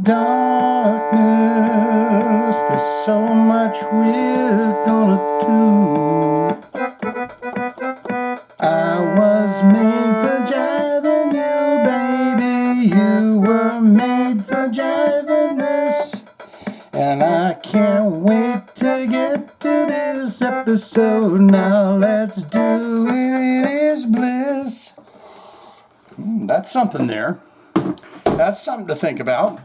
darkness, there's so much we're gonna do. I was made for jiving you, baby. You were made for jiving this. And I can't wait to get to this episode. Now let's do it, it is bliss. That's something there. That's something to think about.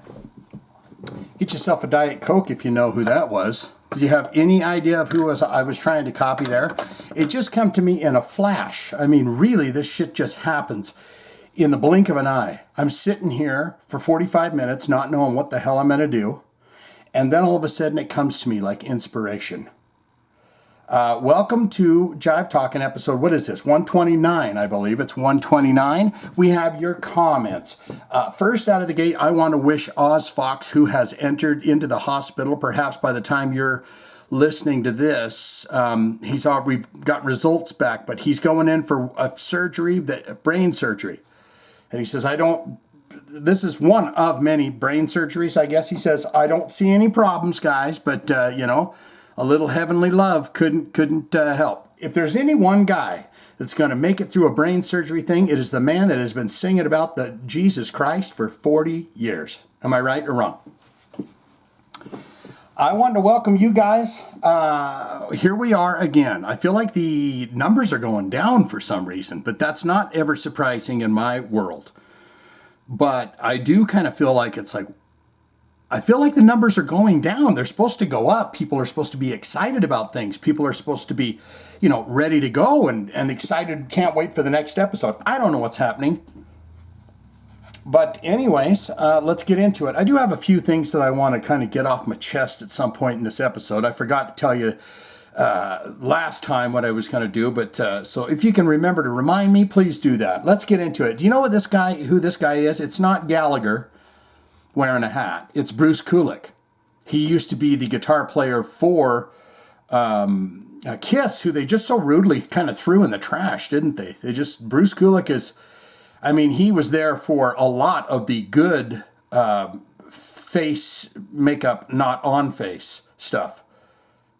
Get yourself a Diet Coke if you know who that was. Do you have any idea of who I was trying to copy there? It just come to me in a flash. I mean, really, this shit just happens in the blink of an eye. I'm sitting here for 45 minutes not knowing what the hell I'm going to do. And then all of a sudden it comes to me like inspiration. Welcome to Jive Talkin episode, what is this, 129, I believe. It's 129. We have your comments. First out of the gate, I want to wish Oz Fox, who has entered into the hospital, perhaps by the time you're listening to this, we've got results back, but he's going in for a surgery, brain surgery. And he says, this is one of many brain surgeries, I guess. He says, I don't see any problems, guys, but, a little heavenly love couldn't help. If there's any one guy that's going to make it through a brain surgery thing, it is the man that has been singing about the Jesus Christ for 40 years. Am I right or wrong? I want to welcome you guys. Here we are again. I feel like the numbers are going down for some reason, but that's not ever surprising in my world. But I do kind of feel like I feel like the numbers are going down. They're supposed to go up. People are supposed to be excited about things. People are supposed to be, ready to go and excited, can't wait for the next episode. I don't know what's happening. But anyways, let's get into it. I do have a few things that I want to kind of get off my chest at some point in this episode. I forgot to tell you last time what I was going to do, but so if you can remember to remind me, please do that. Let's get into it. Do you know who this guy is? It's not Gallagher wearing a hat. It's Bruce Kulick. He used to be the guitar player for Kiss, who they just so rudely kind of threw in the trash, didn't they? Bruce Kulick he was there for a lot of the good face makeup, not on face stuff.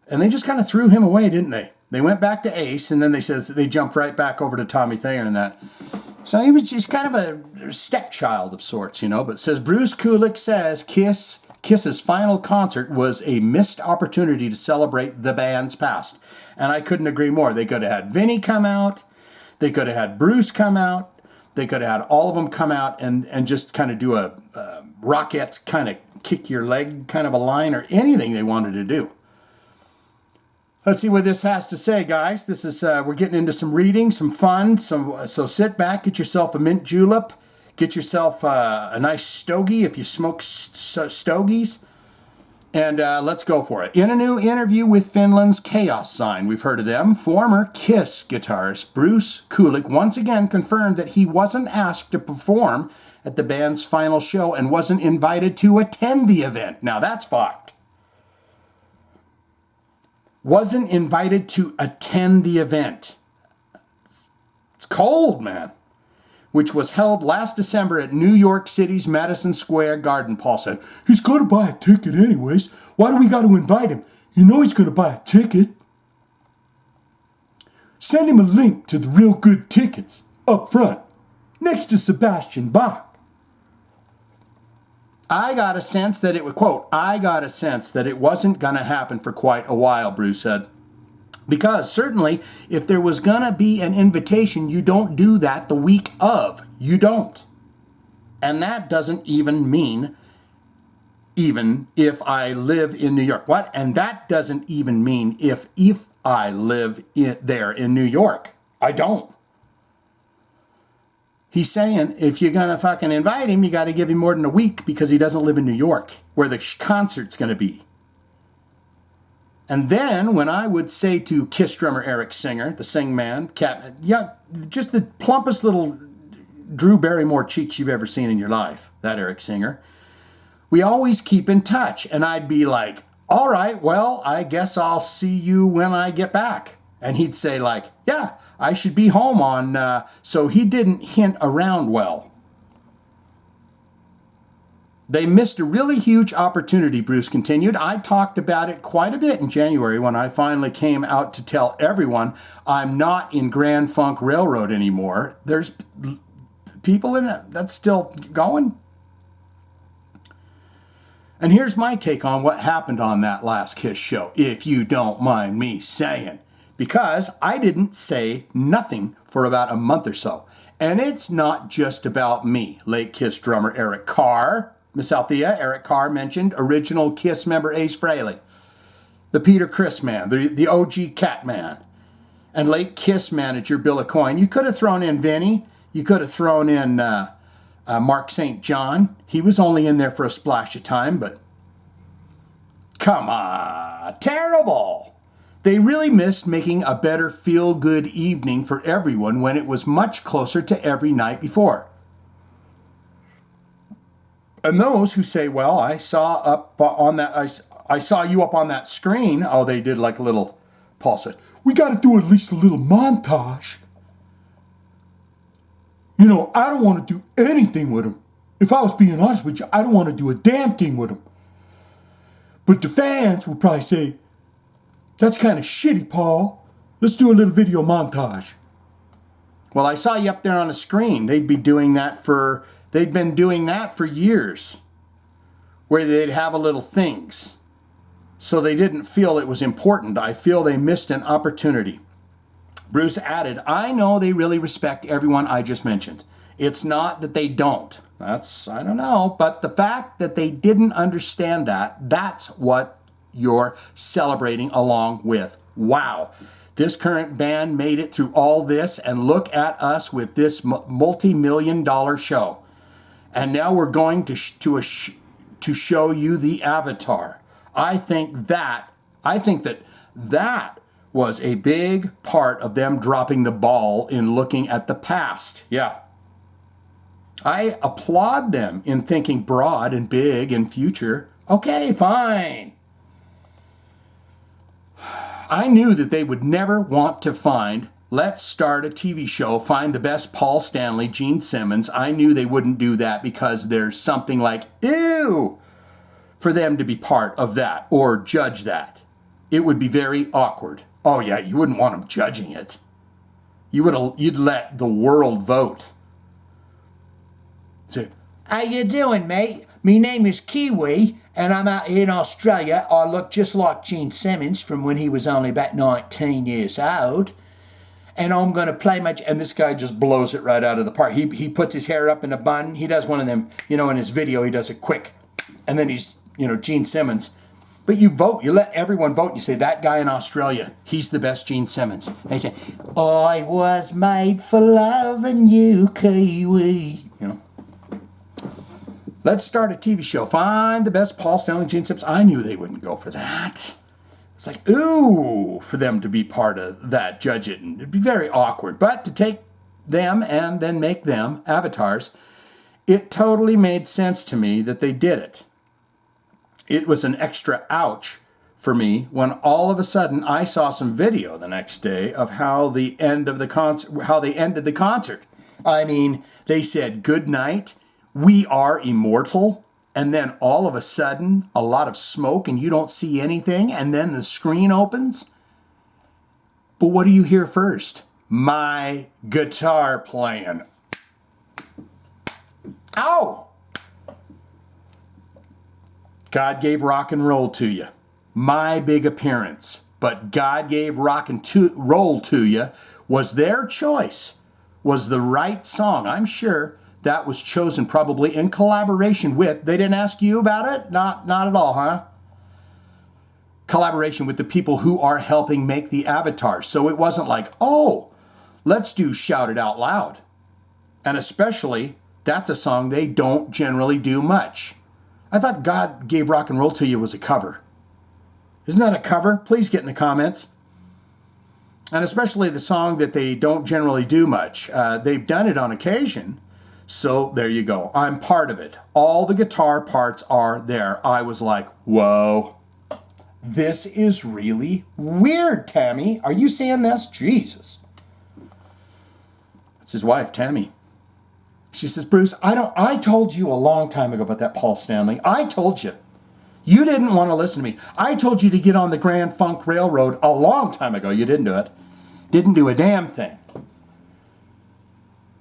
And they just kind of threw him away, didn't they? They went back to Ace, and then they jumped right back over to Tommy Thayer and that. So he was just kind of a stepchild of sorts, But it says, Bruce Kulick says Kiss's final concert was a missed opportunity to celebrate the band's past. And I couldn't agree more. They could have had Vinny come out. They could have had Bruce come out. They could have had all of them come out and just kind of do a Rockettes kind of kick your leg kind of a line or anything they wanted to do. Let's see what this has to say, guys. This is we're getting into some reading, some fun. So sit back, get yourself a mint julep, get yourself a nice stogie if you smoke stogies, and let's go for it. In a new interview with Finland's Chaos Sign, we've heard of them, former Kiss guitarist Bruce Kulick once again confirmed that he wasn't asked to perform at the band's final show and wasn't invited to attend the event. Now that's fucked. Wasn't invited to attend the event. It's cold, man. Which was held last December at New York City's Madison Square Garden. Paul said, he's going to buy a ticket anyways. Why do we got to invite him? You know he's going to buy a ticket. Send him a link to the real good tickets up front, next to Sebastian Bach. I got a sense that it wasn't going to happen for quite a while, Bruce said. Because certainly, if there was going to be an invitation, you don't do that the week of. You don't. And that doesn't even mean if I live in New York. What? And that doesn't even mean if I live there in New York. I don't. He's saying if you're going to fucking invite him, you got to give him more than a week because he doesn't live in New York, where the concert's going to be. And then when I would say to Kiss drummer Eric Singer, the sing man, just the plumpest little Drew Barrymore cheeks you've ever seen in your life, that Eric Singer, we always keep in touch. And I'd be like, all right, well, I guess I'll see you when I get back. And he'd say yeah, I should be home on, so he didn't hint around well. They missed a really huge opportunity, Bruce continued. I talked about it quite a bit in January when I finally came out to tell everyone I'm not in Grand Funk Railroad anymore. There's people in that's still going. And here's my take on what happened on that last Kiss show, if you don't mind me saying. Because I didn't say nothing for about a month or so. And it's not just about me. Late Kiss drummer Eric Carr, Miss Althea, Eric Carr mentioned original Kiss member Ace Frehley, the Peter Criss man, the OG Cat man, and late Kiss manager Bill Aucoin. You could have thrown in Vinny. You could have thrown in Mark St. John. He was only in there for a splash of time, but come on, terrible. They really missed making a better feel-good evening for everyone when it was much closer to every night before. And those who say, well, I saw you up on that screen. Oh, they did like a little, Paul said, we got to do at least a little montage. You know, I don't want to do anything with him. If I was being honest with you, I don't want to do a damn thing with him. But the fans would probably say, that's kind of shitty, Paul. Let's do a little video montage. Well, I saw you up there on the screen. They'd been doing that for years, where they'd have a little things. So they didn't feel it was important. I feel they missed an opportunity. Bruce added, I know they really respect everyone I just mentioned. It's not that they don't. I don't know. But the fact that they didn't understand that's what you're celebrating along with. Wow. This current band made it through all this, and look at us with this multi-million-dollar show. And now we're going to show you the Avatar. I think that was a big part of them dropping the ball in looking at the past. Yeah. I applaud them in thinking broad and big and future. Okay, fine. I knew that they would never want to find, let's start a TV show, find the best Paul Stanley, Gene Simmons. I knew they wouldn't do that because there's something like, ew, for them to be part of that or judge that. It would be very awkward. Oh yeah, you wouldn't want them judging it. You'd let the world vote. So, how you doing, mate? Me name is Kiwi, and I'm out here in Australia. I look just like Gene Simmons from when he was only about 19 years old. And I'm going to play my... And this guy just blows it right out of the park. He puts his hair up in a bun. He does one of them, in his video, he does it quick. And then he's, Gene Simmons. But you vote. You let everyone vote. You say, that guy in Australia, he's the best Gene Simmons. And you say, I was made for loving you, Kiwi. Let's start a TV show. Find the best Paul Stanley, Gene Simmons. I knew they wouldn't go for that. It's like, ooh, for them to be part of that, judge it. And it'd be very awkward. But to take them and then make them avatars, it totally made sense to me that they did it. It was an extra ouch for me when all of a sudden I saw some video the next day of how they ended the concert. I mean, they said, good night, we are immortal. And then all of a sudden, a lot of smoke and you don't see anything. And then the screen opens. But what do you hear first? My guitar playing. Ow! God gave rock and roll to you. My big appearance. But God gave rock and roll to you was their choice. Was the right song. I'm sure that was chosen probably in collaboration with, they didn't ask you about it? Not at all, huh? Collaboration with the people who are helping make the avatars. So it wasn't like, oh, let's do Shout It Out Loud. And especially, that's a song they don't generally do much. I thought God Gave Rock and Roll to You was a cover. Isn't that a cover? Please get in the comments. And especially the song that they don't generally do much. They've done it on occasion. So there you go. I'm part of it. All the guitar parts are there. I was like, whoa. This is really weird, Tammy. Are you seeing this? Jesus. It's his wife, Tammy. She says, Bruce, I told you a long time ago about that Paul Stanley. I told you. You didn't want to listen to me. I told you to get on the Grand Funk Railroad a long time ago. You didn't do it. Didn't do a damn thing.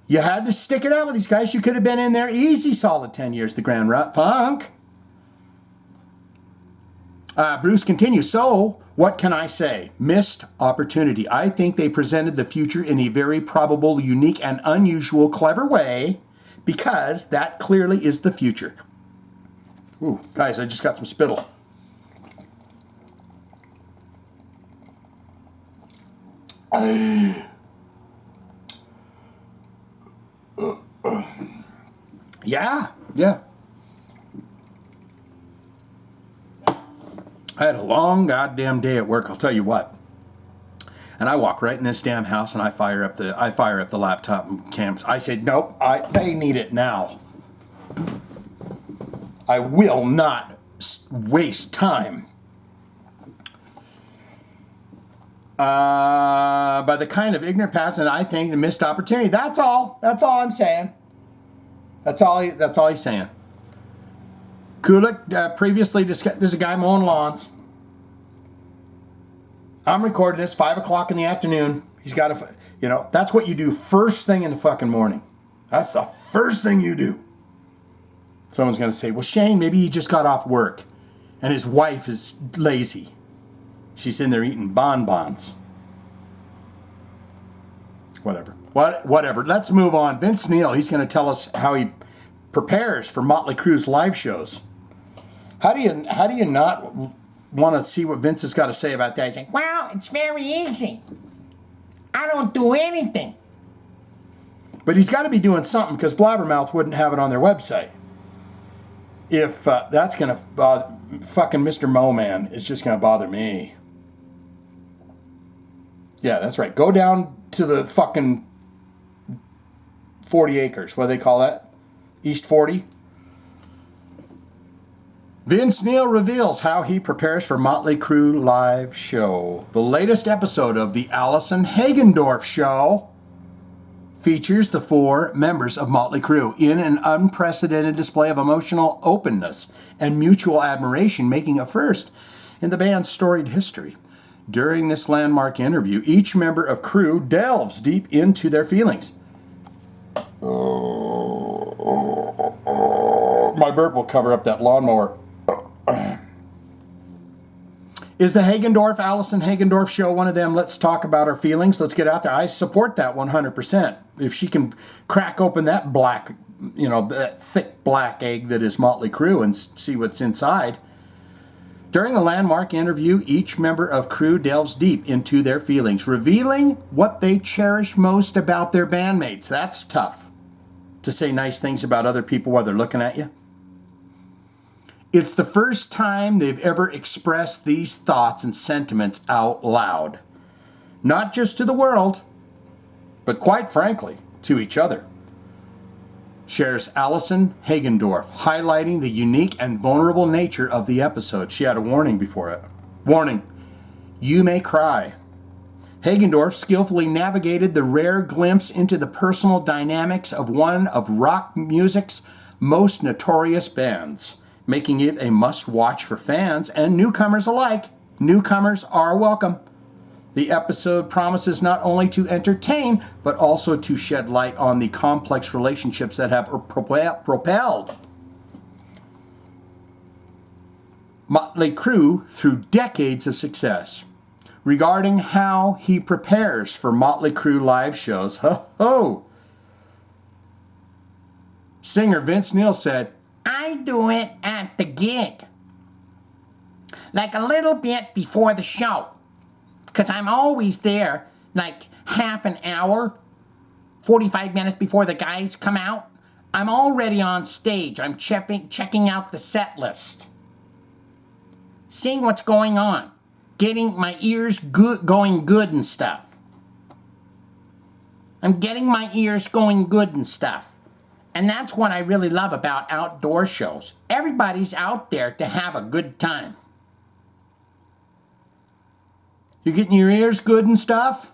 You had to stick it out with these guys. You could have been in there easy solid 10 years, the Grand Funk. Bruce continues, so what can I say? Missed opportunity. I think they presented the future in a very probable, unique, and unusual, clever way, because that clearly is the future. Ooh, guys, I just got some spittle. Yeah. I had a long goddamn day at work, I'll tell you what. And I walk right in this damn house and I fire up the laptop and cams. I said, nope, they need it now. I will not waste time. By the kind of ignorant passing, I think the missed opportunity. That's all I'm saying. That's all he's saying. Kulik previously discussed, there's a guy mowing lawns. I'm recording this 5 o'clock in the afternoon. He's got to, that's what you do first thing in the fucking morning. That's the first thing you do. Someone's going to say, well, Shane, maybe he just got off work and his wife is lazy. She's in there eating bonbons. Whatever. Let's move on. Vince Neil, he's going to tell us how he prepares for Motley Crue's live shows. How do you not want to see what Vince has got to say about that? He's like, well, it's very easy. I don't do anything. But he's got to be doing something because Blabbermouth wouldn't have it on their website. If that's going to bother fucking Mr. Mo-Man, it's just going to bother me. Yeah, that's right. Go down to the fucking 40 acres. What do they call that? East 40? Vince Neil reveals how he prepares for Motley Crue live show. The latest episode of the Allison Hagendorf Show features the 4 members of Motley Crue in an unprecedented display of emotional openness and mutual admiration, making a first in the band's storied history. During this landmark interview, each member of Crue delves deep into their feelings. My burp will cover up that lawnmower. Is the Allison Hagendorf show one of them? Let's talk about our feelings. Let's get out there. I support that 100%. If she can crack open that that thick black egg that is Motley Crue and see what's inside. During the landmark interview, each member of Crue delves deep into their feelings, revealing what they cherish most about their bandmates. That's tough, to say nice things about other people while they're looking at you. It's the first time they've ever expressed these thoughts and sentiments out loud. Not just to the world, but quite frankly, to each other. Shares Allison Hagendorf, highlighting the unique and vulnerable nature of the episode. She had a warning before it. Warning, you may cry. Hagendorf skillfully navigated the rare glimpse into the personal dynamics of one of rock music's most notorious bands, making it a must-watch for fans and newcomers alike. Newcomers are welcome. The episode promises not only to entertain, but also to shed light on the complex relationships that have propelled Motley Crue through decades of success. Regarding how he prepares for Motley Crue live shows, singer Vince Neil said, I do it at the gig. Like a little bit before the show. Because I'm always there like half an hour, 45 minutes before the guys come out. I'm already on stage. I'm checking out the set list. Seeing what's going on. Getting my ears going good and stuff. I'm getting my ears going good and stuff. And that's what I really love about outdoor shows. Everybody's out there to have a good time. You getting your ears good and stuff?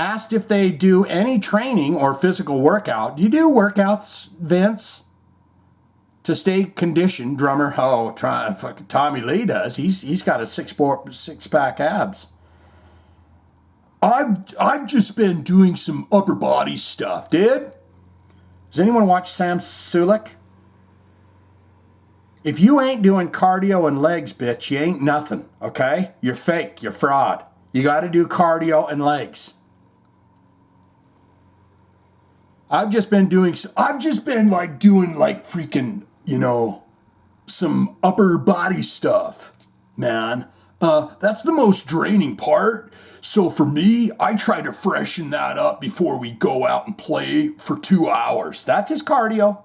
Asked if they do any training or physical workout. Do you do workouts, Vince? To stay conditioned, drummer, fucking Tommy Lee does. He's got a six-pack abs. I've just been doing some upper body stuff, dude. Does anyone watch Sam Sulek? If you ain't doing cardio and legs, bitch, you ain't nothing, okay? You're fake, you're fraud. You got to do cardio and legs. I've just been like doing like freaking, some upper body stuff, man. That's the most draining part. So for me, I try to freshen that up before we go out and play for 2 hours. That's his cardio.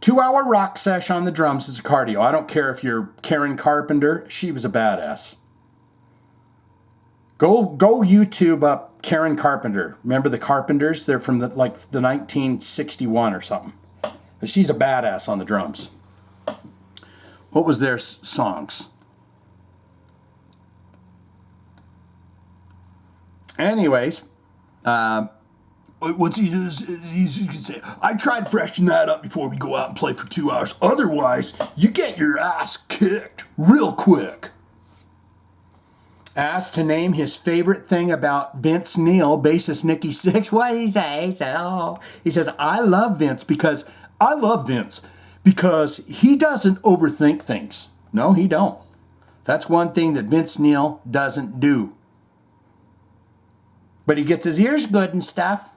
2-hour rock sesh on the drums is a cardio. I don't care if you're Karen Carpenter. She was a badass. Go YouTube up Karen Carpenter. Remember the Carpenters? They're from the 1961 or something. But she's a badass on the drums. What was their songs? Anyways, what's he say? I try to freshen that up before we go out and play for 2 hours. Otherwise, you get your ass kicked real quick. Asked to name his favorite thing about Vince Neil, bassist Nikki Sixx. What did he say? He says, I love Vince because he doesn't overthink things. No, he don't. That's one thing that Vince Neil doesn't do. But he gets his ears good and stuff.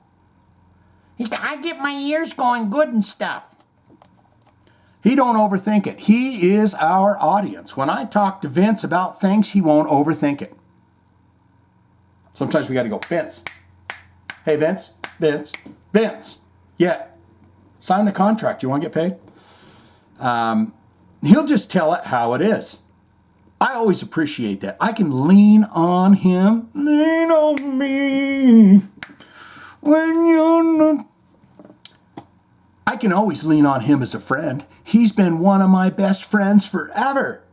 I get my ears going good and stuff. He don't overthink it. He is our audience. When I talk to Vince about things, he won't overthink it. Sometimes we got to go, Vince. Hey, Vince. Yeah. Sign the contract. You want to get paid? He'll just tell it how it is. I always appreciate that. I can lean on him. Lean on me when you're not. I can always lean on him as a friend. He's been one of my best friends forever.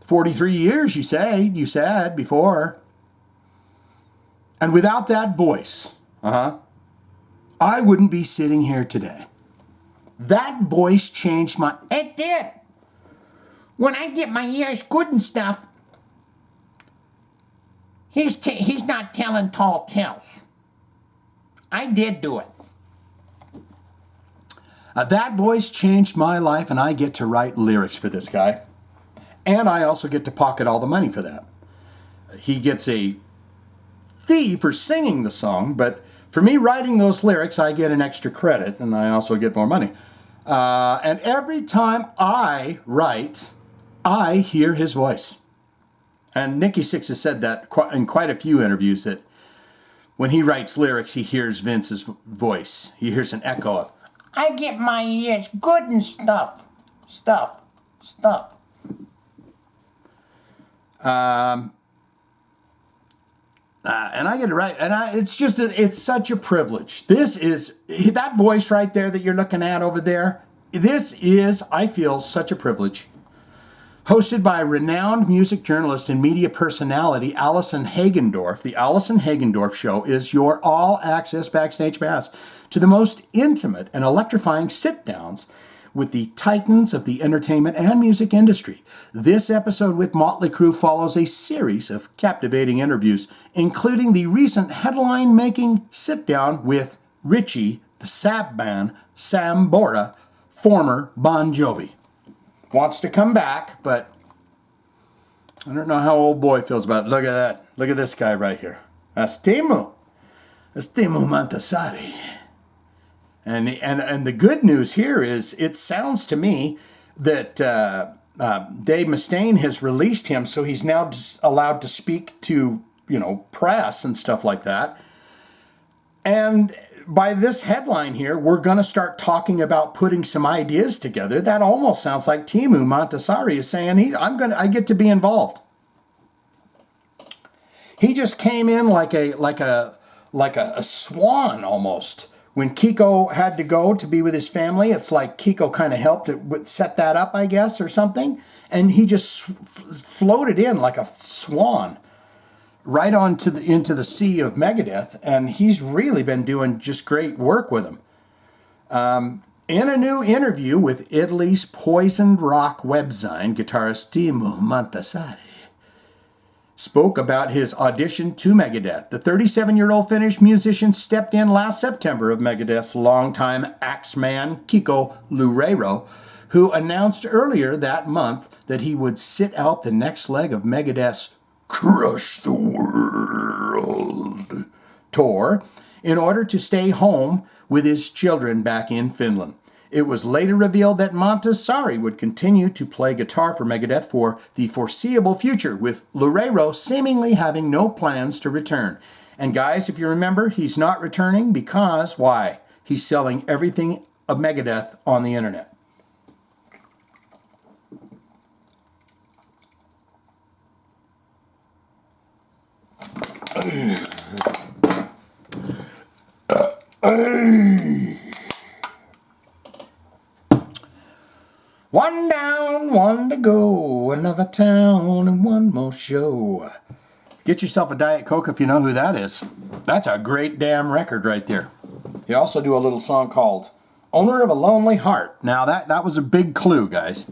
43 years, you said before. And without that voice, I wouldn't be sitting here today. That voice changed my... It did. When I get my ears good and stuff, he's not telling tall tales. I did do it. That voice changed my life, and I get to write lyrics for this guy. And I also get to pocket all the money for that. He gets a fee for singing the song, but for me writing those lyrics, I get an extra credit, and I also get more money. And every time I write, I hear his voice. And Nikki Sixx has said that in quite a few interviews, that when he writes lyrics, he hears Vince's voice. He hears an echo of, I get my ears good and stuff. And I get it right. And it's such a privilege. This is, that voice right there that you're looking at over there, this is, I feel, such a privilege. Hosted by renowned music journalist and media personality Allison Hagendorf, the Allison Hagendorf Show is your all-access backstage pass to the most intimate and electrifying sit-downs with the titans of the entertainment and music industry. This episode with Motley Crue follows a series of captivating interviews, including the recent headline-making sit-down with Richie, the Sab Man, Sambora, former Bon Jovi. Wants to come back, but I don't know how old boy feels about it. Look at that. Look at this guy right here. That's Teemu. That's Teemu Mäntysaari. And the good news here is it sounds to me that Dave Mustaine has released him, so he's now allowed to speak to, press and stuff like that. And by this headline here, we're going to start talking about putting some ideas together. That almost sounds like Teemu Mäntysaari is saying, I get to be involved. He just came in like a swan almost. When Kiko had to go to be with his family, it's like Kiko kind of helped set that up, I guess, or something. And he just floated in like a swan. right on to into the sea of Megadeth, and he's really been doing just great work with them. In a new interview with Italy's Poisoned Rock webzine, guitarist Teemu Mäntysaari spoke about his audition to Megadeth. The 37-year-old Finnish musician stepped in last September of Megadeth's longtime axeman Kiko Loureiro, who announced earlier that month that he would sit out the next leg of Megadeth's Crush the World tour in order to stay home with his children back in Finland. It was later revealed that Mäntysaari would continue to play guitar for Megadeth for the foreseeable future, with Loureiro seemingly having no plans to return. And guys, if you remember, he's not returning because, why? He's selling everything of Megadeth on the internet. One down, one to go, another town and one more show. Get yourself a Diet Coke if you know who that is. That's a great damn record right there. They also do a little song called Owner of a Lonely Heart. Now that was a big clue, guys.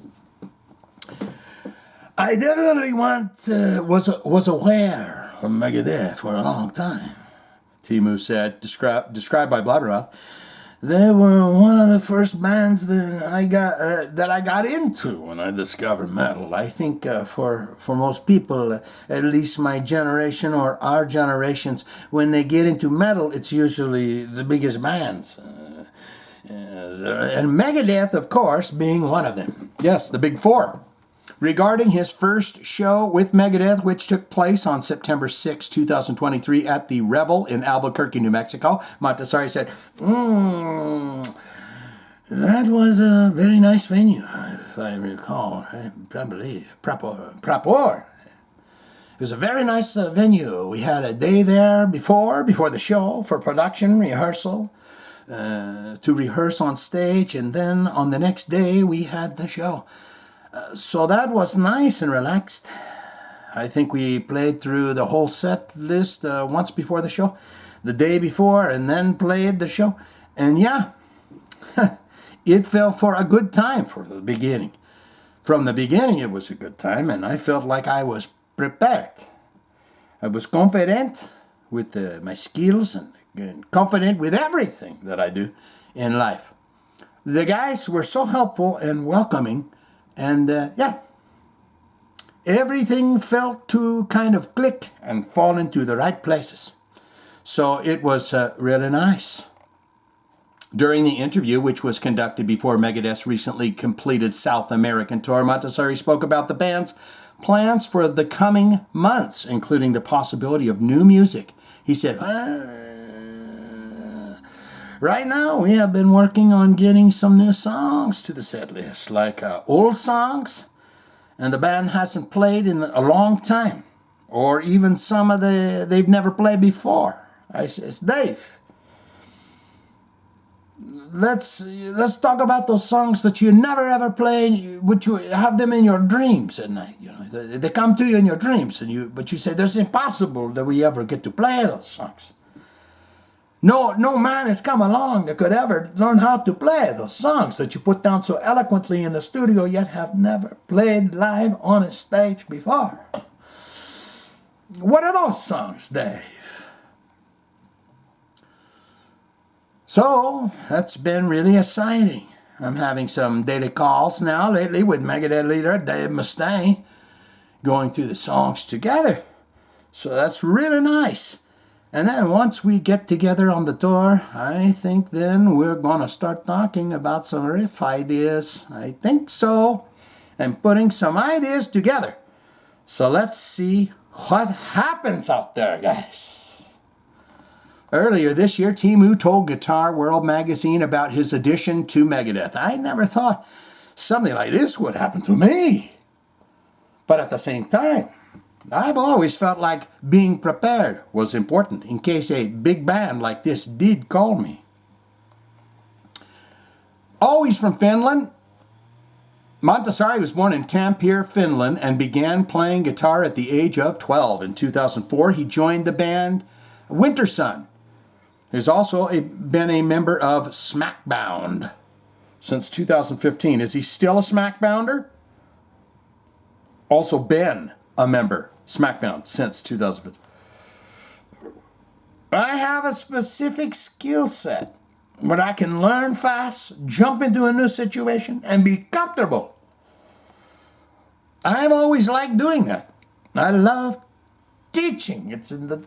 I definitely was aware of Megadeth for a long time, Teemu said, described by Blabbermouth. They were one of the first bands that I got into when I discovered metal. I think for most people, at least my generation or our generations, when they get into metal, it's usually the biggest bands. And Megadeth, of course, being one of them. Yes, the Big Four. Regarding his first show with Megadeth, which took place on September 6, 2023 at the Revel in Albuquerque, New Mexico, Mäntysaari said, that was a very nice venue, if I recall. Probably proper. It was a very nice venue. We had a day there before the show for production, rehearsal, to rehearse on stage, and then on the next day we had the show. So that was nice and relaxed. I think we played through the whole set list once before the show, the day before, and then played the show. And yeah, it felt for a good time for the beginning. From the beginning, it was a good time, and I felt like I was prepared. I was confident with my skills and confident with everything that I do in life. The guys were so helpful and welcoming. And yeah, everything felt to kind of click and fall into the right places. So it was really nice. During the interview, which was conducted before Megadeth's recently completed South American tour, Mäntysaari spoke about the band's plans for the coming months, including the possibility of new music. He said, right now, we have been working on getting some new songs to the set list, like old songs, and the band hasn't played in a long time, or even some of they've never played before. I says, Dave, let's talk about those songs that you never ever played, would you have them in your dreams at night. You know, they come to you in your dreams, but you say, it's impossible that we ever get to play those songs. No man has come along that could ever learn how to play those songs that you put down so eloquently in the studio, yet have never played live on a stage before. What are those songs, Dave? So, that's been really exciting. I'm having some daily calls now lately with Megadeth leader Dave Mustaine, going through the songs together. So that's really nice. And then once we get together on the tour, I think then we're going to start talking about some riff ideas. I think so. And putting some ideas together. So let's see what happens out there, guys. Earlier this year, Teemu told Guitar World magazine about his addition to Megadeth. I never thought something like this would happen to me. But at the same time, I've always felt like being prepared was important in case a big band like this did call me. Always from Finland, Mäntysaari was born in Tampere, Finland, and began playing guitar at the age of 12. In 2004, he joined the band Winter Sun. He's also been a member of Smackbound since 2015. Is he still a Smackbounder? Also been a member, Smackbound, since 2015. I have a specific skill set where I can learn fast, jump into a new situation, and be comfortable. I've always liked doing that. I love teaching. It's in the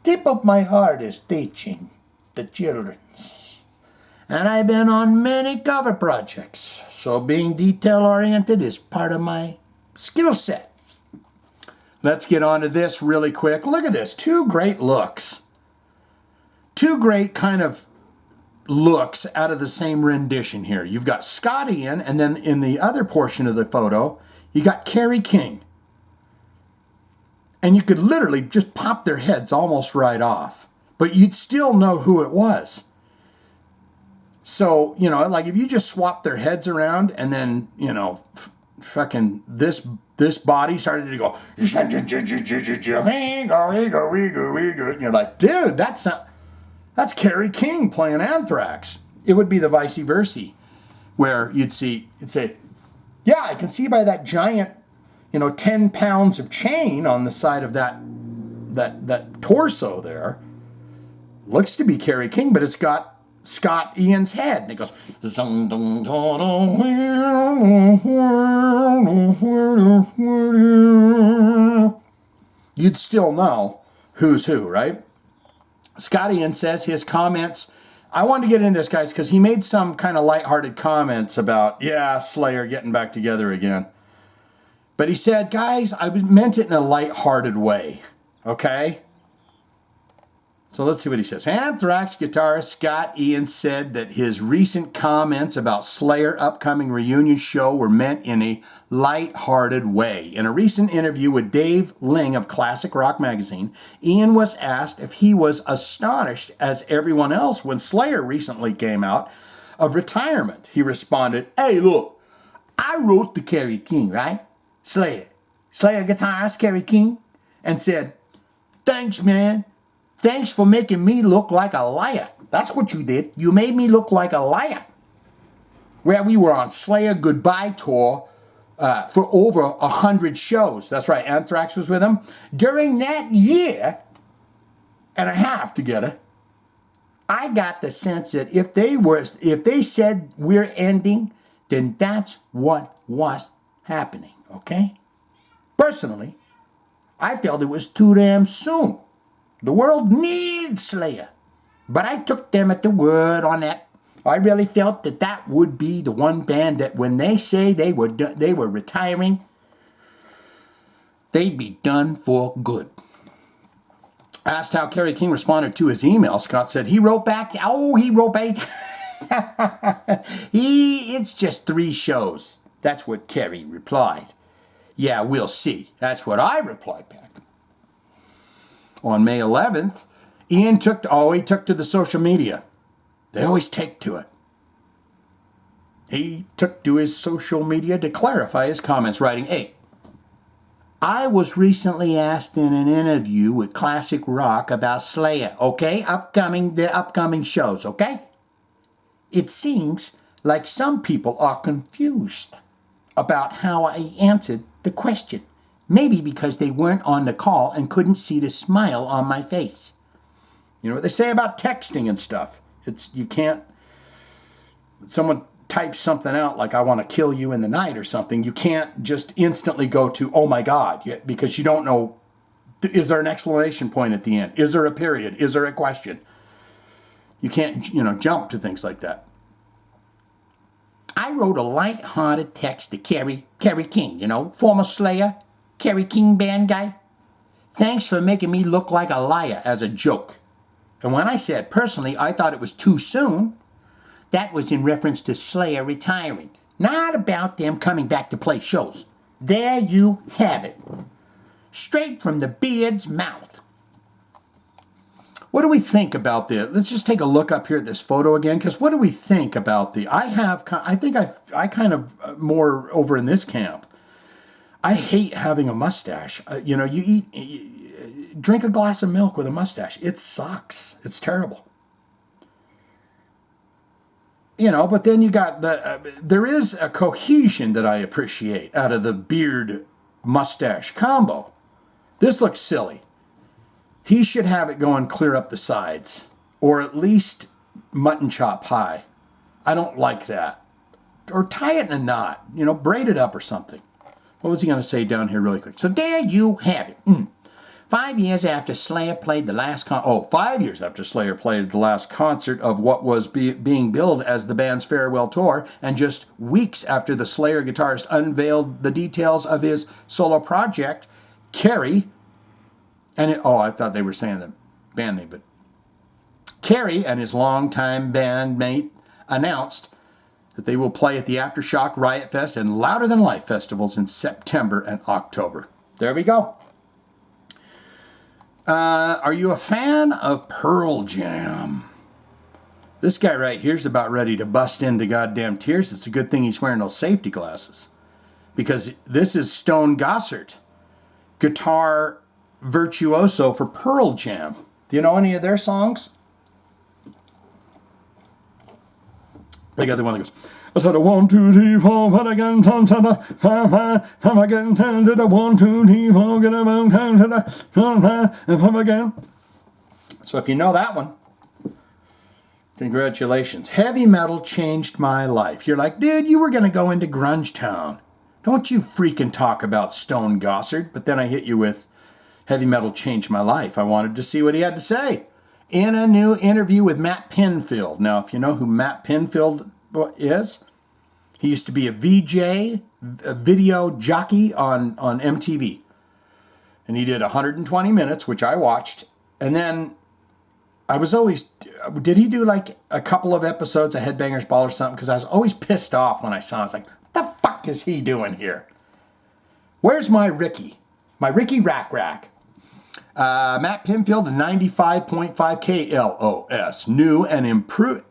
tip of my heart is teaching the children's. And I've been on many cover projects, so being detail-oriented is part of my skill set. Let's get on to this really quick. Look at this, 2 great looks. 2 great kind of looks out of the same rendition here. You've got Scott Ian, and then in the other portion of the photo, you got Kerry King. And you could literally just pop their heads almost right off, but you'd still know who it was. So, you know, like if you just swap their heads around and then, you know, fucking this body started to go, and you're like, dude, that's Kerry King playing Anthrax. It would be the vice versa, where you'd say, yeah, I can see by that giant, 10 pounds of chain on the side of that torso there. Looks to be Kerry King, but it's got Scott Ian's head. And it goes, you'd still know who's who, right? Scott Ian says his comments, I wanted to get into this, guys, because he made some kind of lighthearted comments about, Slayer getting back together again. But he said, guys, I meant it in a lighthearted way, okay? So let's see what he says. Anthrax guitarist Scott Ian said that his recent comments about Slayer upcoming reunion show were meant in a lighthearted way. In a recent interview with Dave Ling of Classic Rock magazine, Ian was asked if he was astonished, as everyone else, when Slayer recently came out of retirement. He responded, hey, look, I wrote to Kerry King, right? Slayer guitarist Kerry King, and said, thanks, man. Thanks for making me look like a liar. That's what you did. You made me look like a liar. Where we were on Slayer Goodbye Tour for over 100 shows. That's right, Anthrax was with them. During that year and a half together, I got the sense that if they said we're ending, then that's what was happening, okay? Personally, I felt it was too damn soon. The world needs Slayer. But I took them at the word on that. I really felt that would be the one band that when they say they were retiring, they'd be done for good. Asked how Kerry King responded to his email, Scott said he wrote back. It's just 3 shows. That's what Kerry replied. Yeah, we'll see. That's what I replied back. On May 11th, Ian took to the social media. They always take to it. He took to his social media to clarify his comments, writing, hey, I was recently asked in an interview with Classic Rock about Slayer, okay? The upcoming shows, okay? It seems like some people are confused about how I answered the question. Maybe because they weren't on the call and couldn't see the smile on my face. You know what they say about texting and stuff. You can't, someone types something out like I want to kill you in the night or something. You can't just instantly go to, oh my God, because you don't know, is there an exclamation point at the end? Is there a period? Is there a question? You can't, jump to things like that. I wrote a light-hearted text to Kerry King, former Slayer, Kerry King band guy. Thanks for making me look like a liar as a joke. And when I said personally I thought it was too soon, that was in reference to Slayer retiring, not about them coming back to play shows. There you have it. Straight from the beard's mouth. What do we think about the, let's just take a look up here at this photo again, because what do we think about the, I think I kind of more over in this camp. I hate having a mustache. You know, drink a glass of milk with a mustache. It sucks. It's terrible. You know, but then you got there is a cohesion that I appreciate out of the beard mustache combo. This looks silly. He should have it going clear up the sides, or at least mutton chop high. I don't like that. Or tie it in a knot, you know, braid it up or something. What was he going to say down here really quick? So there you have it. 5 years after Slayer played the last 5 years after Slayer played the last concert of what was being billed as the band's farewell tour, and just weeks after the Slayer guitarist unveiled the details of his solo project, Kerry, I thought they were saying the band name, but Kerry and his longtime bandmate announced that they will play at the Aftershock, Riot Fest, and Louder Than Life festivals in September and October. There we go. Are you a fan of Pearl Jam? This guy right here's about ready to bust into goddamn tears. It's a good thing he's wearing those safety glasses, because this is Stone Gossard, guitar virtuoso for Pearl Jam. Do you know any of their songs? They got the one that goes, I said a 1, 2, 3, 4, but again, time to the 5, 5, time again, 10 to the 1, 2, 3, 4, get about 10 to the 5 again. So if you know that one, congratulations. Heavy metal changed my life. You're like, dude, you were going to go into Grunge Town. Don't you freaking talk about Stone Gossard. But then I hit you with heavy metal changed my life. I wanted to see what he had to say in a new interview with Matt Pinfield. Now, if you know who Matt Pinfield is, he used to be a VJ, a video jockey on MTV. And he did 120 minutes, which I watched. And then I was always, did he do like a couple of episodes of Headbangers Ball or something? Because I was always pissed off when I saw it. I was like, what the fuck is he doing here? Where's my Ricky? My Ricky Rack Rack. Matt Pinfield, a 95.5 KLOS,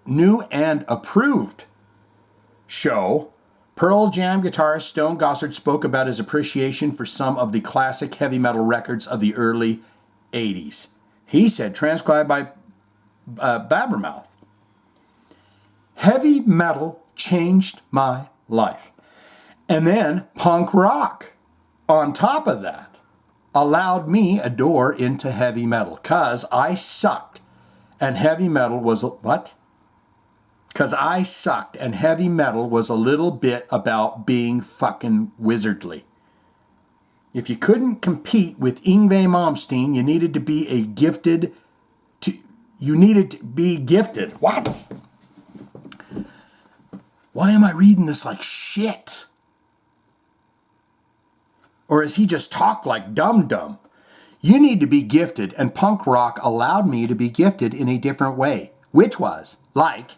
new and approved show. Pearl Jam guitarist Stone Gossard spoke about his appreciation for some of the classic heavy metal records of the early 80s. He said, transcribed by Blabbermouth, heavy metal changed my life. And then punk rock, on top of that, allowed me a door into heavy metal, because I sucked and heavy metal was what? Because I sucked and heavy metal was a little bit about being fucking wizardly. If you couldn't compete with Yngwie Malmsteen, you needed to be gifted. What? Why am I reading this like shit? Or is he just talk like dum-dum? You need to be gifted, and punk rock allowed me to be gifted in a different way, which was like,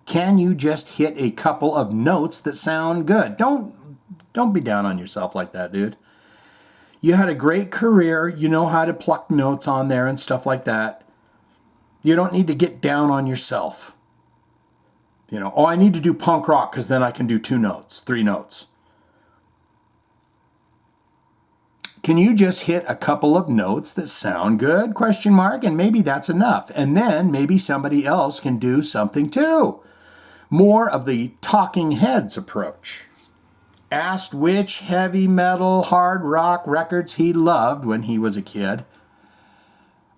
can you just hit a couple of notes that sound good? Don't be down on yourself like that, dude. You had a great career. You know how to pluck notes on there and stuff like that. You don't need to get down on yourself. You know, I need to do punk rock because then I can do 2 notes, 3 notes. Can you just hit a couple of notes that sound good? ? And maybe that's enough. And then maybe somebody else can do something too. More of the talking heads approach. Asked which heavy metal, hard rock records he loved when he was a kid.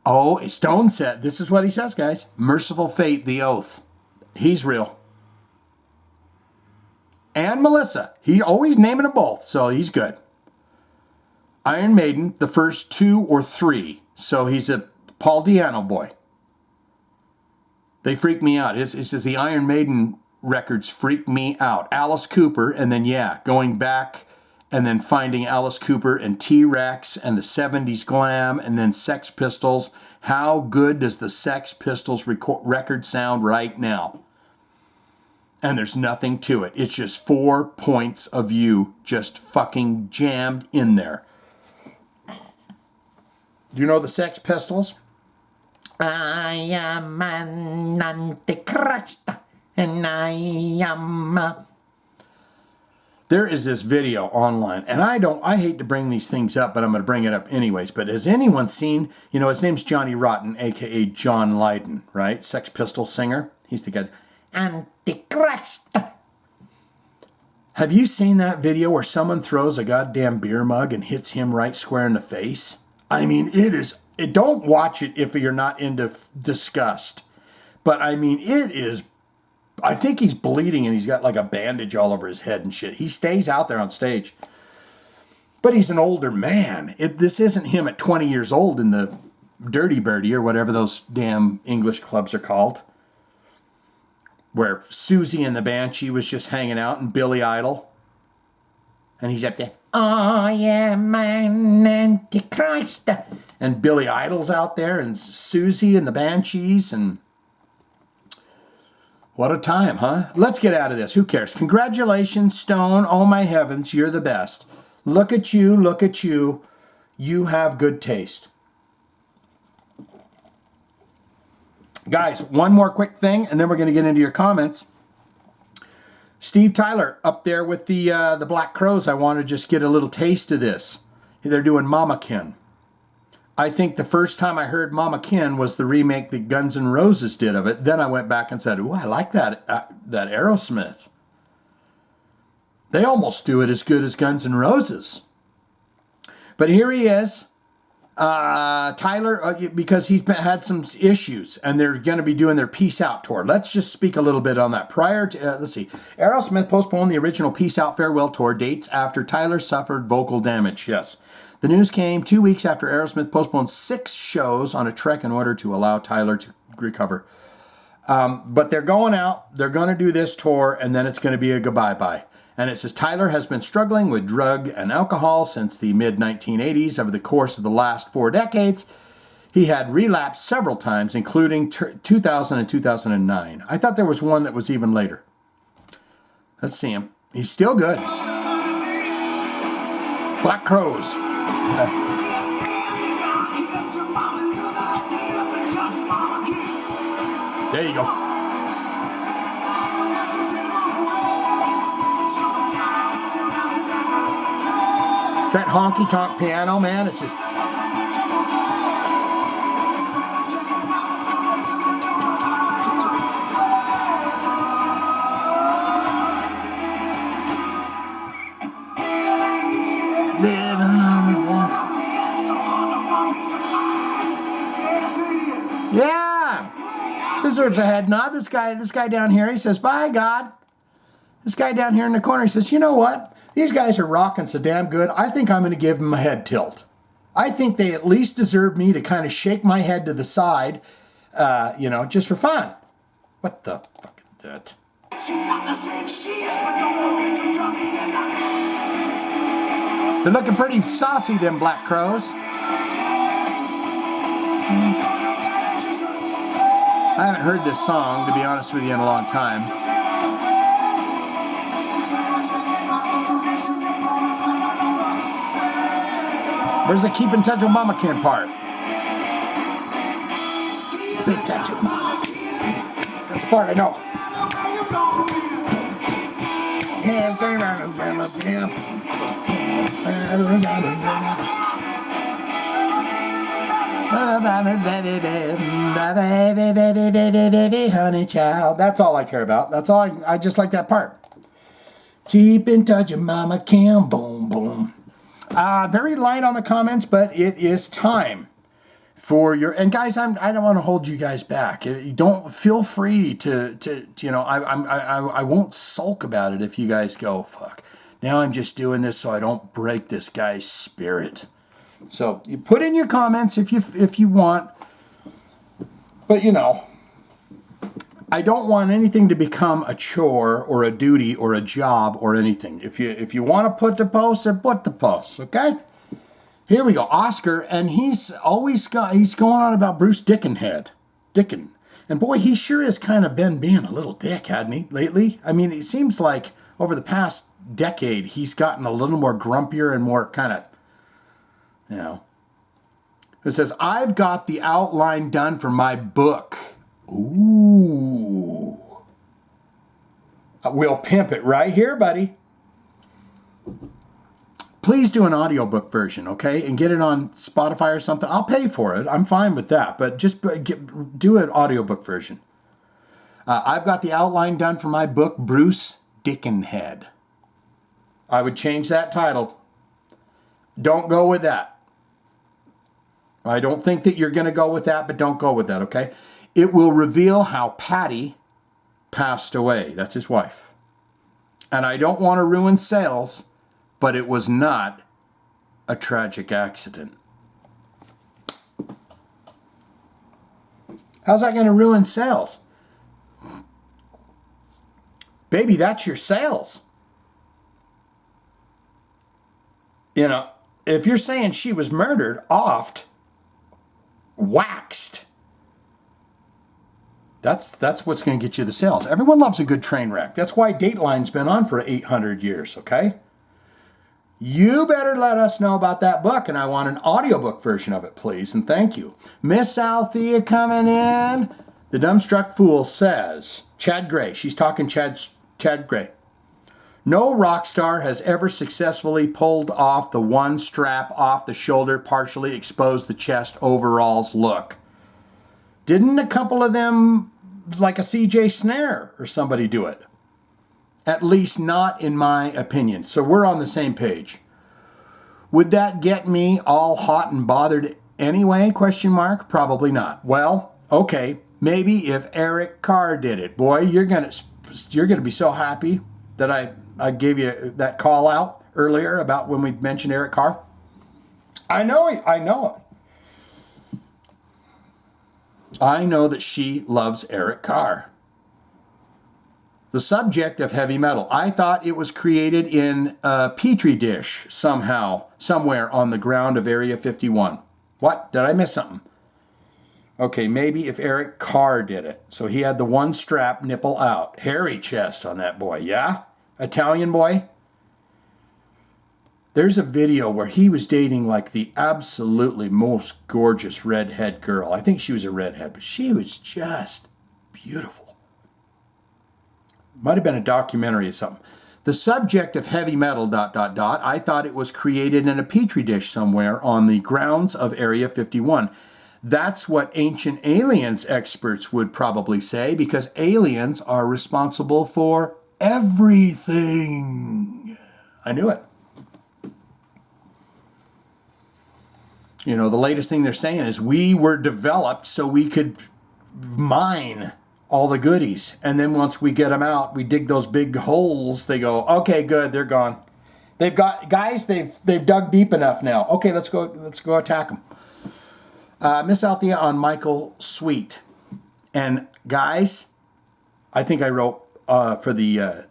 Oh, Stone said, this is what he says, guys. Merciful Fate, The Oath. He's real. And Melissa. He always naming them both, so he's good. Iron Maiden, the first 2 or 3. So he's a Paul Di'Anno boy. They freak me out. It says the Iron Maiden records freak me out. Alice Cooper, and then, going back and then finding Alice Cooper and T-Rex and the 70s glam and then Sex Pistols. How good does the Sex Pistols record sound right now? And there's nothing to it. It's just 4 points of view just fucking jammed in there. Do you know the Sex Pistols? I am an antichrist, and I am... There is this video online, and I hate to bring these things up, but I'm going to bring it up anyways. But has anyone seen, his name's Johnny Rotten, a.k.a. John Lydon, right? Sex Pistols singer. He's the guy. Antichrist. Have you seen that video where someone throws a goddamn beer mug and hits him right square in the face? I mean, don't watch it if you're not into disgust. But I mean, it is... I think he's bleeding and he's got like a bandage all over his head and shit. He stays out there on stage. But he's an older man. This isn't him at 20 years old in the Dirty Birdie or whatever those damn English clubs are called. Where Susie and the Banshee was just hanging out and Billy Idol. And he's up there. I am an antichrist. And Billy Idol's out there and Susie and the Banshees and... What a time, huh? Let's get out of this. Who cares? Congratulations, Stone. Oh, my heavens, you're the best. Look at you, look at you. You have good taste. Guys, one more quick thing, and then we're going to get into your comments. Steve Tyler up there with the Black Crowes. I want to just get a little taste of this. They're doing Mama Kin. I think the first time I heard Mama Kin was the remake that Guns N' Roses did of it. Then I went back and said, ooh, I like that Aerosmith. They almost do it as good as Guns N' Roses. But here he is, Tyler, because he's had some issues, and they're going to be doing their Peace Out tour. Let's just speak a little bit on that. Prior to, let's see, Aerosmith postponed the original Peace Out farewell tour dates after Tyler suffered vocal damage. Yes. The news came 2 weeks after Aerosmith postponed 6 shows on a trek in order to allow Tyler to recover. But they're going out, they're going to do this tour, and then it's going to be a goodbye-bye. And it says, Tyler has been struggling with drug and alcohol since the mid-1980s. Over the course of the last 4 decades, he had relapsed several times, including 2000 and 2009. I thought there was one that was even later. Let's see him. He's still good. Black Crowes. There you go. That honky tonk piano, man, it's just... Yeah, deserves a head nod. This guy down here, he says, "Bye, God." This guy down here in the corner, he says, "You know what? These guys are rocking so damn good. I think I'm going to give them a head tilt. I think they at least deserve me to kind of shake my head to the side, just for fun." What the fuck is that? They're looking pretty saucy, them Black Crowes. I haven't heard this song, to be honest with you, in a long time. Where's the Keep in Touch with Mama Kin part? Keep in touch with Mama Kin. That's the part I know. Honey child. That's all I care about. That's all I just like that part. Keep in touch with Mama Kin. Boom, boom. Very light on the comments, but it is time for your... And guys, I don't want to hold you guys back. You don't feel free to I won't sulk about it if you guys go, fuck. Now I'm just doing this so I don't break this guy's spirit. So you put in your comments if you want. But I don't want anything to become a chore or a duty or a job or anything. If you want to put the post, then put the post, okay? Here we go, Oscar, and he's going on about Bruce Dickenhead. And boy, he sure has kind of been being a little dick, hadn't he, lately? I mean, it seems like over the past decade, he's gotten a little more grumpier and more kind of, It says, I've got the outline done for my book. Ooh. We'll pimp it right here, buddy. Please do an audiobook version, okay? And get it on Spotify or something. I'll pay for it. I'm fine with that. But just do an audiobook version. I've got the outline done for my book, Bruce Dickenhead. I would change that title. Don't go with that. I don't think that you're going to go with that, but don't go with that, okay? It will reveal how Patty passed away. That's his wife. And I don't want to ruin sales, but it was not a tragic accident. How's that going to ruin sales? Baby, that's your sales. You know, if you're saying she was murdered, offed, waxed, that's what's going to get you the sales. Everyone loves a good train wreck. That's why Dateline's been on for 800 years, okay? You better let us know about that book, and I want an audiobook version of it, please, and thank you. Miss Althea coming in. The Dumbstruck Fool says, Chad Gray. She's talking Chad Gray. No rock star has ever successfully pulled off the one strap off the shoulder, partially exposed the chest overalls look. Didn't a couple of them, like a CJ Snare or somebody, do it? At least not in my opinion. So we're on the same page. Would that get me all hot and bothered anyway? Question mark. Probably not. Well, okay. Maybe if Eric Carr did it. Boy, you're gonna be so happy that I gave you that call out earlier about when we mentioned Eric Carr. I know it. I know that she loves Eric Carr. The subject of heavy metal. I thought it was created in a petri dish somehow, somewhere on the ground of Area 51. What? Did I miss something? Okay, maybe if Eric Carr did it. So he had the one strap nipple out. Hairy chest on that boy, yeah? Italian boy? There's a video where he was dating like the absolutely most gorgeous redhead girl. I think she was a redhead, but she was just beautiful. Might have been a documentary or something. The subject of heavy metal, ... I thought it was created in a petri dish somewhere on the grounds of Area 51. That's what Ancient Aliens experts would probably say, because aliens are responsible for everything. I knew it. You know, the latest thing they're saying is we were developed so we could mine all the goodies. And then once we get them out, we dig those big holes. They go, okay, good, they're gone. They've dug deep enough now. Okay, let's go attack them. Miss Althea on Michael Sweet. And guys, I think I wrote for the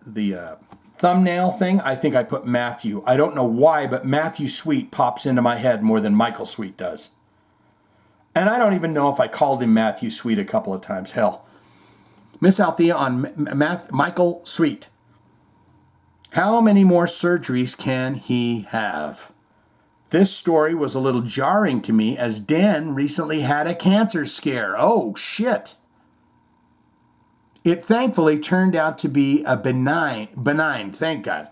thumbnail thing, I think I put Matthew. I don't know why, but Matthew Sweet pops into my head more than Michael Sweet does. And I don't even know if I called him Matthew Sweet a couple of times. Hell. Miss Althea on Michael Sweet. How many more surgeries can he have? This story was a little jarring to me as Dan recently had a cancer scare. Oh, shit. It thankfully turned out to be a benign, thank God.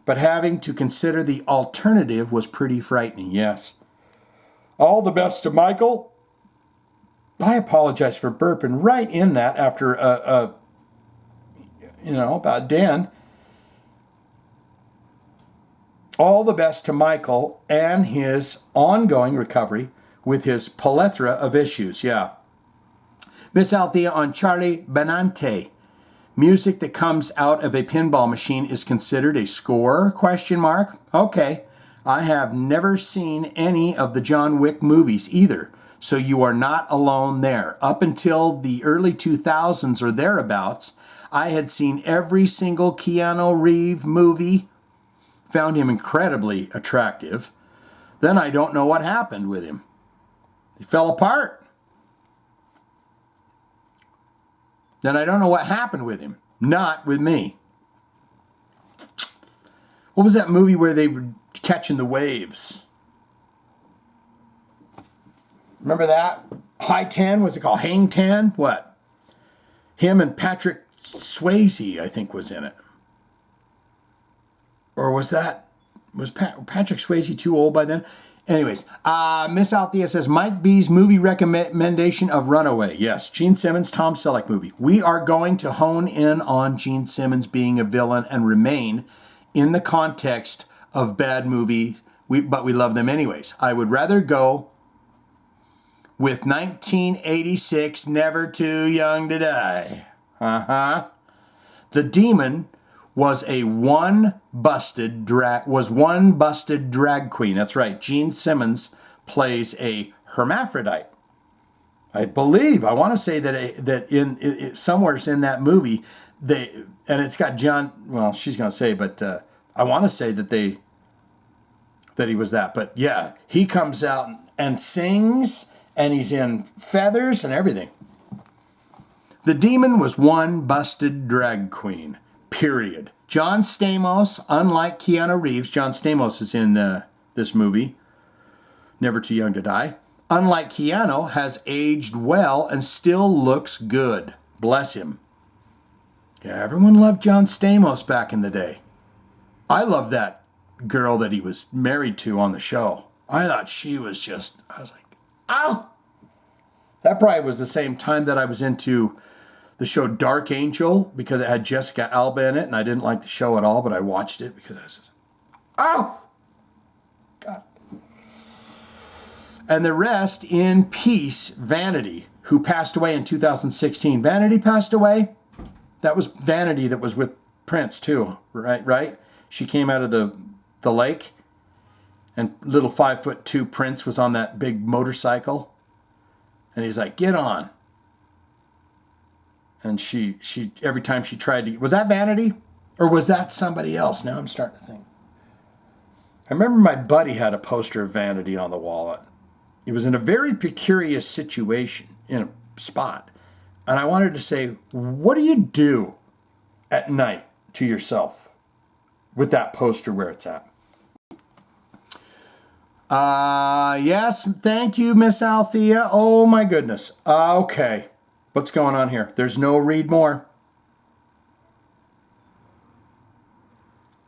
But having to consider the alternative was pretty frightening, yes. All the best to Michael. I apologize for burping right in that after, about Dan. All the best to Michael and his ongoing recovery with his plethora of issues, yeah. Miss Althea on Charlie Benante. Music that comes out of a pinball machine is considered a score? ? Okay. I have never seen any of the John Wick movies either, so you are not alone there. Up until the early 2000s or thereabouts, I had seen every single Keanu Reeves movie, found him incredibly attractive. Then I don't know what happened with him. He fell apart. Then I don't know what happened with him. Not with me. What was that movie where they were catching the waves? Remember that? High 10, what's it called? Hang 10? What? Him and Patrick Swayze, I think, was in it. Or was Patrick Swayze too old by then? Anyways, Miss Althea says, Mike B's movie recommendation of Runaway. Yes, Gene Simmons, Tom Selleck movie. We are going to hone in on Gene Simmons being a villain and remain in the context of bad movie, but we love them anyways. I would rather go with 1986, Never Too Young to Die. The Demon was one busted drag queen. That's right. Gene Simmons plays a hermaphrodite. I want to say that in somewhere in that movie and it's got John. Well, she's gonna say, but I want to say that he was that. But yeah, he comes out and sings, and he's in feathers and everything. The Demon was one busted drag queen. Period. John Stamos, unlike Keanu Reeves, John Stamos is in this movie, Never Too Young to Die. Unlike Keanu, has aged well and still looks good. Bless him. Yeah, everyone loved John Stamos back in the day. I loved that girl that he was married to on the show. I thought she was I was like, ow! That probably was the same time that I was into the show Dark Angel, because it had Jessica Alba in it, and I didn't like the show at all, but I watched it because I was just, oh! God. And the rest in peace, Vanity, who passed away in 2016. Vanity passed away? That was Vanity that was with Prince too, right? She came out of the lake, and little 5'2" Prince was on that big motorcycle, and he's like, get on. And she every time she tried to... Was that Vanity? Or was that somebody else? Now I'm starting to think. I remember my buddy had a poster of Vanity on the wall. He was in a very precarious situation, in a spot. And I wanted to say, what do you do at night to yourself with that poster where it's at? Yes, thank you, Miss Althea. Oh, my goodness. Okay. What's going on here? There's no read more.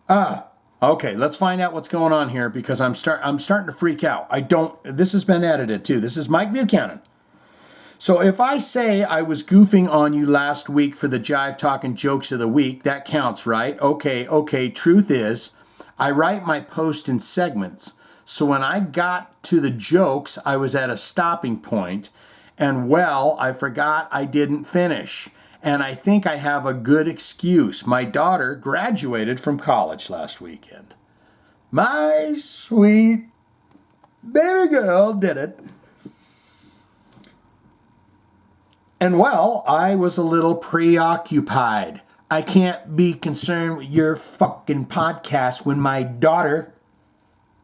Okay, let's find out what's going on here, because I'm starting to freak out. This has been edited too. This is Mike Buchanan. So if I say I was goofing on you last week for the Jive Talkin jokes of the week, that counts, right? Okay. Truth is, I write my post in segments. So when I got to the jokes, I was at a stopping point. And I forgot I didn't finish. And I think I have a good excuse. My daughter graduated from college last weekend. My sweet baby girl did it. And I was a little preoccupied. I can't be concerned with your fucking podcast when my daughter,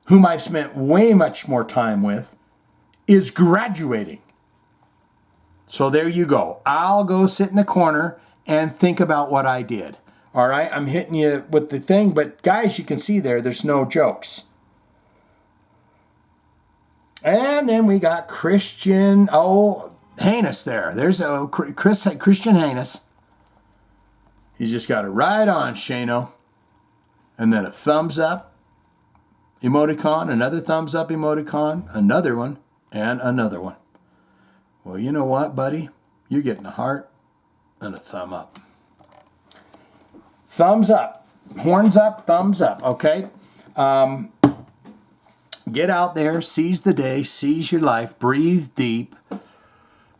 whom I've spent way much more time with, is graduating. So there you go. I'll go sit in the corner and think about what I did. All right, I'm hitting you with the thing, but guys, you can see there's no jokes. And then we got Christian, Haynes there. There's Christian Haynes. He's just got it right on, Shano. And then a thumbs up emoticon, another thumbs up emoticon, another one, and another one. Well, you know what, buddy? You're getting a heart and a thumb up. Thumbs up. Horns up, thumbs up, okay? Get out there, seize the day, seize your life, breathe deep.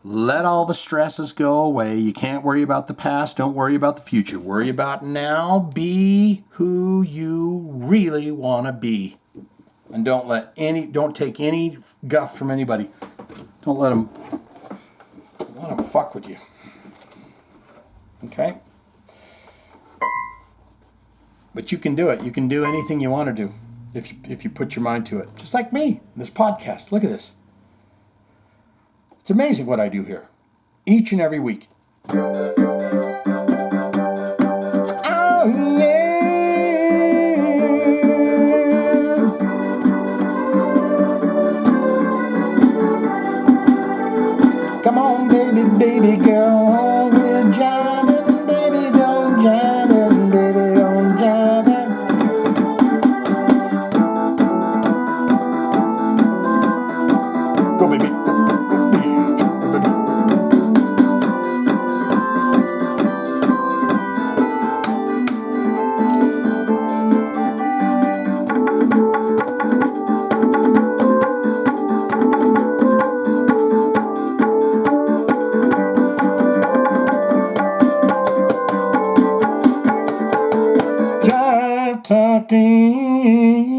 Let all the stresses go away. You can't worry about the past. Don't worry about the future. Worry about now. Be who you really want to be. And don't take any guff from anybody. Don't let them fuck with you. Okay? But you can do it. You can do anything you want to do if you put your mind to it. Just like me, this podcast. Look at this. It's amazing what I do here. Each and every week. baby, baby, go on with jiving, baby, don't jiving, baby, don't jiving. Go, baby, go, baby. Jive Talkin.